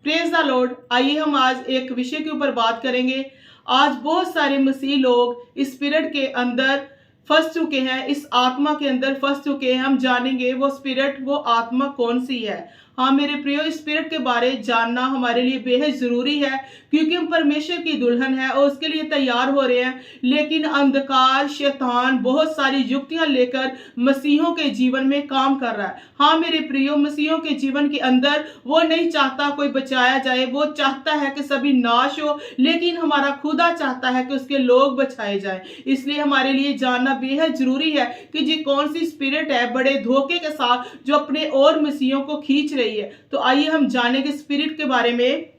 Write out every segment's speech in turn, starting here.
Praise the Lord. आइए हम आज एक विषय के ऊपर बात करेंगे। आज बहुत सारे मसीह लोग स्पिरिट के अंदर फंस चुके हैं, इस आत्मा के अंदर फंस चुके हैं। हम जानेंगे वो स्पिरिट, वो आत्मा कौन सी है। हाँ मेरे प्रियो, स्पिरिट के बारे जानना हमारे लिए बेहद जरूरी है, क्योंकि हम परमेश्वर की दुल्हन है और उसके लिए तैयार हो रहे हैं। लेकिन अंधकार, शैतान बहुत सारी युक्तियां लेकर मसीहों के जीवन में काम कर रहा है। हाँ मेरे प्रियो, मसीहों के जीवन के अंदर वो नहीं चाहता कोई बचाया जाए, वो चाहता है कि सभी नाश हो। लेकिन हमारा खुदा चाहता है कि उसके लोग बचाए जाएं। इसलिए हमारे लिए जानना बेहद जरूरी है कि जी कौन सी स्पिरिट है बड़े धोखे के साथ जो अपने और मसीहों को खींच रही है। तो आइए हम जानेंगे स्पिरिट के बारे में।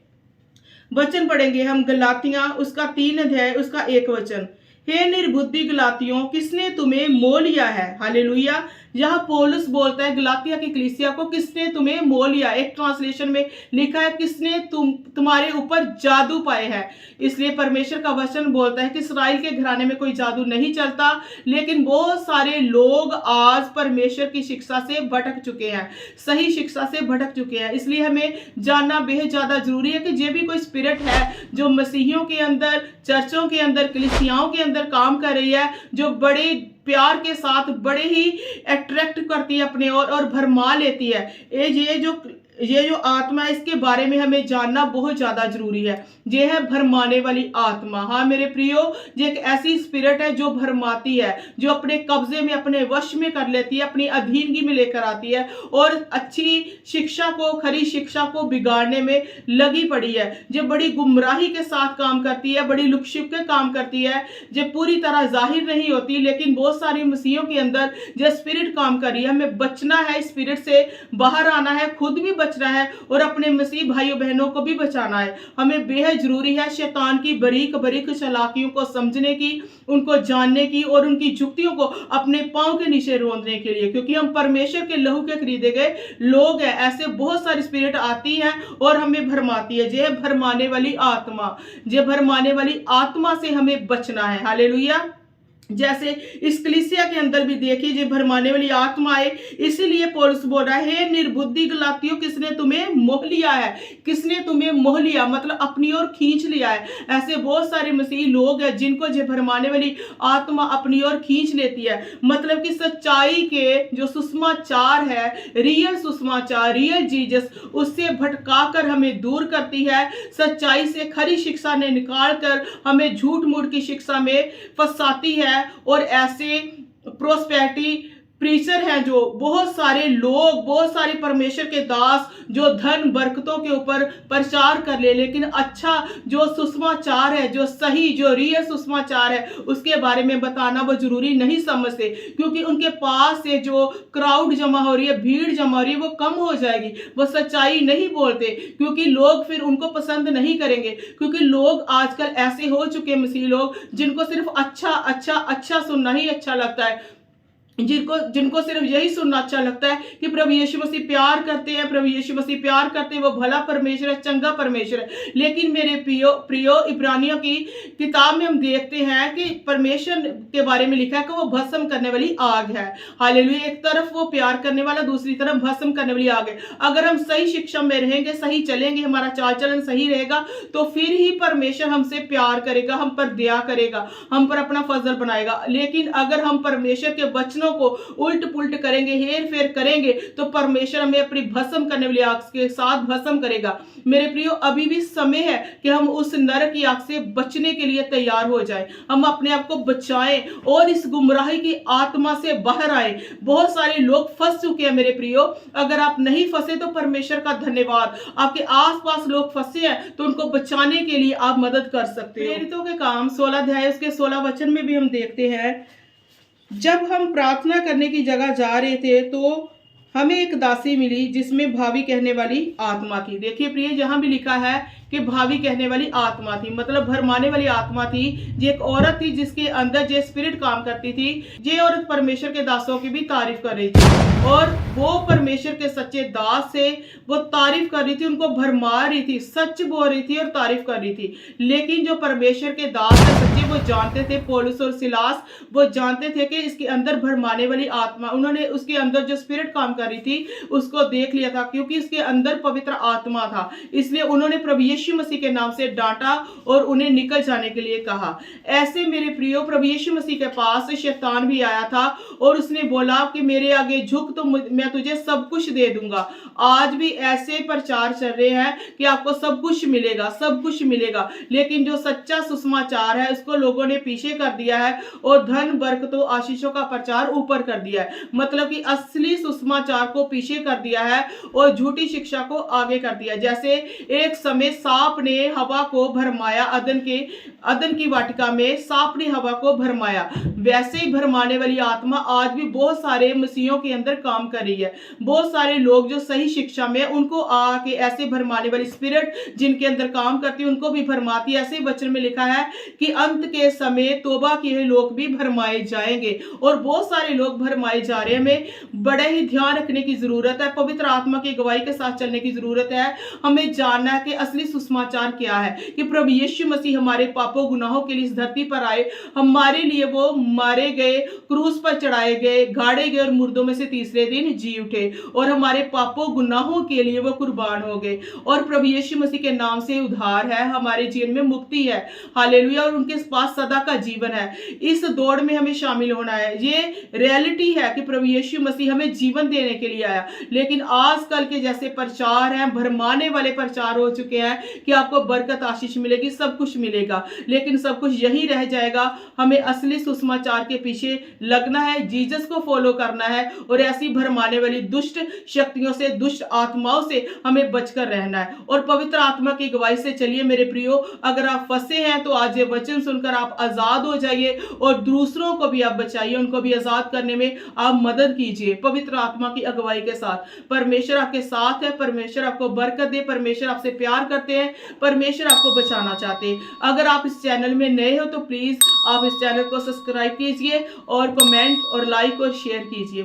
वचन पढ़ेंगे हम गलातियां उसका 3 अध्याय उसका 1 वचन। हे निर्बुद्धि गलातियों, किसने तुम्हें मोल लिया है। हालेलुया। यहाँ पौलुस बोलता है गलातिया की कलीसिया को, किसने तुम्हें मोल लिया। एक ट्रांसलेशन में लिखा है किसने तुम्हारे ऊपर जादू पाए हैं। इसलिए परमेश्वर का वचन बोलता है कि इस्राएल के घराने में कोई जादू नहीं चलता, लेकिन बहुत सारे लोग आज परमेश्वर की शिक्षा से भटक चुके हैं, सही शिक्षा से भटक चुके हैं। इसलिए हमें जानना बेहद ज्यादा जरूरी है कि ये भी कोई स्पिरिट है जो मसीहियों के अंदर, चर्चों के अंदर, कलीसियाओं के अंदर काम कर रही है, जो बड़े प्यार के साथ बड़े ही अट्रैक्ट करती है अपने और भरमा लेती है। ये जो आत्मा है, इसके बारे में हमें जानना बहुत ज्यादा जरूरी है। ये है भरमाने वाली आत्मा। हाँ मेरे प्रियो, ये एक ऐसी स्पिरिट है जो भरमाती है, जो अपने कब्जे में, अपने वश में कर लेती है, अपनी अधीनगी में लेकर आती है और अच्छी शिक्षा को, खरी शिक्षा को बिगाड़ने में लगी पड़ी है। जो बड़ी गुमराही के साथ काम करती है, बड़ी लुक-छिप के काम करती है, जो पूरी तरह जाहिर नहीं होती, लेकिन बहुत सारी मसीहों के अंदर जो स्पिरिट काम कर रही है। हमें बचना है, स्पिरिट से बाहर आना है, खुद भी बचना है और अपने मसीह भाइयों बहनों को भी बचाना है। हमें बेहद जरूरी है शैतान की बारीक बारीक चालाकियों को समझने की, उनको जानने की और उनकी युक्तियों को अपने पांव के नीचे रोंदने के लिए, क्योंकि हम परमेश्वर के लहू के खरीदे गए लोग हैं। ऐसे बहुत सारी स्पिरिट आती हैं और हमें भरमाती है। ये भरमाने वाली आत्मा, ये भरमाने वाली आत्मा से हमें बचना है। हालेलुया। जैसे इस कलीसिया के अंदर भी देखिए ये भरमाने वाली आत्मा है। इसीलिए पौलुस बोल रहा है, हे निर्बुद्धि गलातियों, किसने तुम्हें मोह लिया है। किसने तुम्हें मोह लिया मतलब अपनी ओर खींच लिया है। ऐसे बहुत सारे मसीही लोग हैं जिनको ये भरमाने वाली आत्मा अपनी ओर खींच लेती है। मतलब कि सच्चाई के जो सुसमाचार है, रियल सुसमाचार, रियल जीसस, उससे भटकाकर हमें दूर करती है। सच्चाई से, खरी शिक्षा ने निकाल कर हमें झूठ मूठ की शिक्षा में फंसाती है। और ऐसे प्रोस्पेरिटी प्रीचर हैं जो बहुत सारे लोग, बहुत सारे परमेश्वर के दास जो धन बरकतों के ऊपर प्रचार कर ले, लेकिन अच्छा जो सुसमाचार है, जो सही, जो रियल सुसमाचार है, उसके बारे में बताना वो जरूरी नहीं समझते, क्योंकि उनके पास से जो क्राउड जमा हो रही है, भीड़ जमा हो रही है, वो कम हो जाएगी। वो सच्चाई नहीं बोलते क्योंकि लोग फिर उनको पसंद नहीं करेंगे, क्योंकि लोग आजकल ऐसे हो चुके हैं मसीह लोग जिनको सिर्फ अच्छा अच्छा अच्छा सुनना ही अच्छा लगता है, जिनको सिर्फ यही सुनना अच्छा लगता है कि प्रभु यीशु मसीह प्यार करते हैं, प्रभु यीशु मसीह प्यार करते हैं, वो भला परमेश्वर है, चंगा परमेश्वर है। लेकिन मेरे प्रियो इब्रानियों की किताब में हम देखते हैं कि परमेश्वर के बारे में लिखा है कि वो भस्म करने वाली आग है। हालेलुया। एक तरफ वो प्यार करने वाला, दूसरी तरफ भस्म करने वाली आग है। अगर हम सही शिक्षा में रहेंगे, सही चलेंगे, हमारा चाल चलन सही रहेगा, तो फिर ही परमेश्वर हमसे प्यार करेगा, हम पर दया करेगा, हम पर अपना फजल बनाएगा। लेकिन अगर हम परमेश्वर के वचनों को उल्ट पुल्ट करेंगे, हेर फेर करेंगे, तो परमेश्वर हमें अपनी भस्म करने वाली आग के साथ भस्म करेगा। मेरे प्रियो, अभी भी समय है कि हम उस नरक की आग से बचने के लिए तैयार हो जाएं। हम अपने आप को बचाएं और इस गुमराही की आत्मा से बाहर आए। बहुत सारे लोग फंस चुके हैं मेरे प्रियो। अगर आप नहीं फंसे तो परमेश्वर का धन्यवाद। आपके आसपास लोग फंसे हैं तो उनको बचाने के लिए आप मदद कर सकते हैं। प्रेरितों के काम 16 अध्याय उसके 16 वचन में भी हम देखते हैं, जब हम प्रार्थना करने की जगह जा रहे थे तो हमें एक दासी मिली जिसमें भावी कहने वाली आत्मा थी। देखिए प्रिय, जहां भी लिखा है कि भावी कहने वाली आत्मा थी, मतलब भरमाने वाली आत्मा थी। ये एक औरत थी जिसके अंदर जो स्पिरिट काम करती थी। ये औरत परमेश्वर के दासों की भी तारीफ कर रही थी और वो परमेश्वर के सच्चे दास से वो तारीफ कर रही थी, उनको भरमा रही थी, सच बोल रही थी और तारीफ कर रही थी। लेकिन जो परमेश्वर के दास है सच्चे, वो जानते थे, पौलुस और सिलास वो जानते थे कि इसके अंदर भरमाने वाली आत्मा, उन्होंने उसके अंदर जो स्पिरिट काम कर रही थी उसको देख लिया था, क्योंकि उसके अंदर पवित्र आत्मा था, इसलिए उन्होंने प्रभु यीशु मसीह के नाम से डांटा और उन्हें निकल जाने के लिए कहा। ऐसे मेरे प्रियो प्रभु यीशु मसीह के पास शैतान भी आया था और उसने बोला कि मेरे आगे झुक तो मैं तुझे सब कुछ दे दूंगा। आज भी ऐसे प्रचार चल रहे हैं कि आपको सब कुछ मिलेगा, सब कुछ मिलेगा, लेकिन जो सच्चा सुसमाचार है उसको लोगों ने पीछे कर दिया है और धन बरकतों आशीषों का प्रचार ऊपर कर दिया है। मतलब कि असली सुसमाचार को पीछे कर दिया है और झूठी शिक्षा को आगे कर दिया। जैसे एक समय सांप ने हवा को भरमाया, अदन की वाटिका में सांप ने हवा को भरमाया, वैसे ही भरमाने वाली आत्मा आज भी बहुत सारे मसीहों के अंदर काम कर रही है। बहुत सारे लोग जो सही शिक्षा में उनको आके ऐसे भरमाने वाली स्पिरिट जिनके अंदर काम करती है उनको भी भरमाती है। ऐसे वचन में लिखा है कि अंत के समय तौबा किए लोग भी भरमाए जाएंगे और बहुत सारे लोग भरमाए जा रहे हैं। हमें बड़े ही ध्यान रखने की जरूरत है, पवित्र आत्मा की गवाही के साथ चलने की जरूरत है। हमें जानना है कि असली सुसमाचार क्या है, कि प्रभु यीशु मसीह हमारे पापों गुनाहों के लिए इस धरती पर आए, हमारे लिए वो मारे गए, क्रूस पर चढ़ाए गए, गाड़े गए और मुर्दों में से तीसरे दिन जी उठे और हमारे पापों गुनाहों के लिए वो कुर्बान हो गए और प्रभु यीशु मसीह के नाम से उद्धार है, हमारे जीवन में मुक्ति है, हालेलुया, और उनके पास सदा का जीवन है। इस दौड़ में हमें शामिल होना है। ये रियलिटी है कि प्रभु यीशु मसीह हमें जीवन देने के लिए आया, लेकिन आजकल के जैसे प्रचार हैं, भरमाने वाले प्रचार हो चुके हैं कि आपको बरकत आशीष मिलेगी, सब कुछ मिलेगा, लेकिन सब कुछ यही रह जाएगा। हमें असली सुसमाचार के पीछे लगना है, जीसस को फॉलो करना है और ऐसी भरमाने वाली दुष्ट शक्तियों से, दुष्ट आत्माओं से हमें बचकर रहना है और पवित्र आत्मा की गवाही से चलिए मेरे प्रियो। अगर आप फंसे हैं तो आज ये वचन सुनकर आप आजाद हो जाइए और दूसरों को भी आप बचाइए, उनको भी आजाद करने में आप मदद कीजिए पवित्र आत्मा की अगुवाई के साथ। परमेश्वर आपके साथ है, परमेश्वर आपको बरकत दे, परमेश्वर आपसे प्यार करते हैं, परमेश्वर आपको बचाना चाहते हैं। अगर आप इस चैनल में नए हो तो प्लीज आप इस चैनल को सब्सक्राइब कीजिए और कमेंट और लाइक और शेयर कीजिए।